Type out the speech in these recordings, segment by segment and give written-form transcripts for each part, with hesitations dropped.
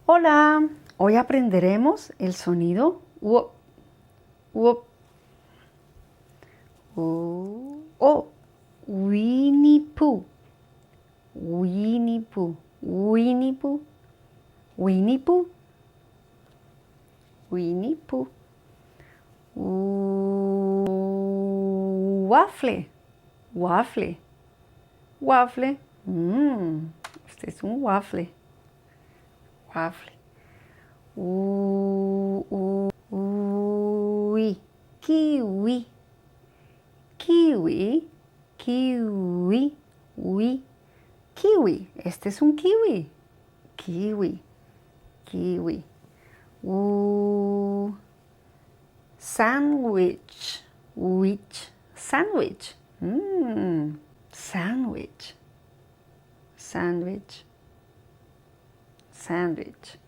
Hola, hoy aprenderemos el sonido U. U. O. Winnie Pooh. Winnie Pooh. Winnie Pooh. Winnie Pooh. Winnie Pooh. Waffle. Waffle. Waffle. Este es un waffle. Waffle. Uy. Kiwi. Kiwi. Kiwi. Uy. Kiwi. Este es un kiwi. Kiwi. Kiwi. Sandwich. Sandwich. Sandwich. Sandwich. Sandwich.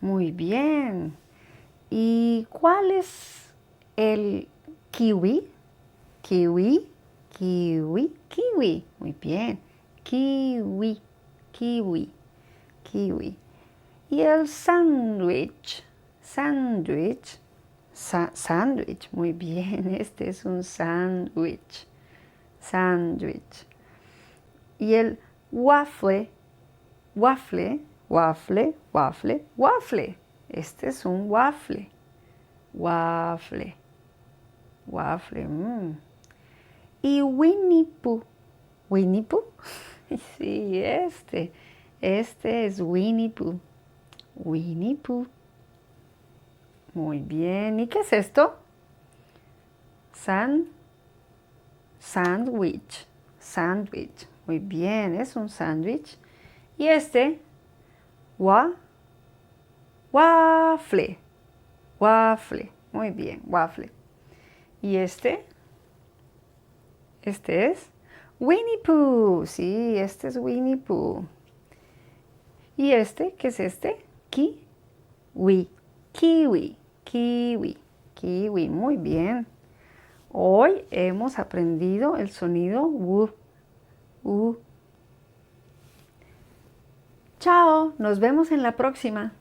Muy bien. ¿Y cuál es el kiwi? Kiwi. Kiwi. Kiwi. Muy bien. Kiwi. Kiwi. Kiwi. Y el sándwich. Sándwich. Sándwich. Muy bien. Este es un sándwich. Sándwich. Y el waffle. Waffle. Waffle. Waffle. Waffle. Este es un waffle. Waffle. Waffle. Y Winnie Pooh. Winnie Pooh. Sí, este. Este es Winnie Pooh. Winnie Pooh. Muy bien. ¿Y qué es esto? Sandwich. Sandwich. Muy bien, es un sándwich. Y este, waffle. Waffle. Muy bien, waffle. Y este es Winnie Pooh. Sí, este es Winnie Pooh. ¿Y este? ¿Qué es este? Kiwi. Kiwi. Kiwi. Kiwi. Muy bien. Hoy hemos aprendido el sonido U. Chao, nos vemos en la próxima.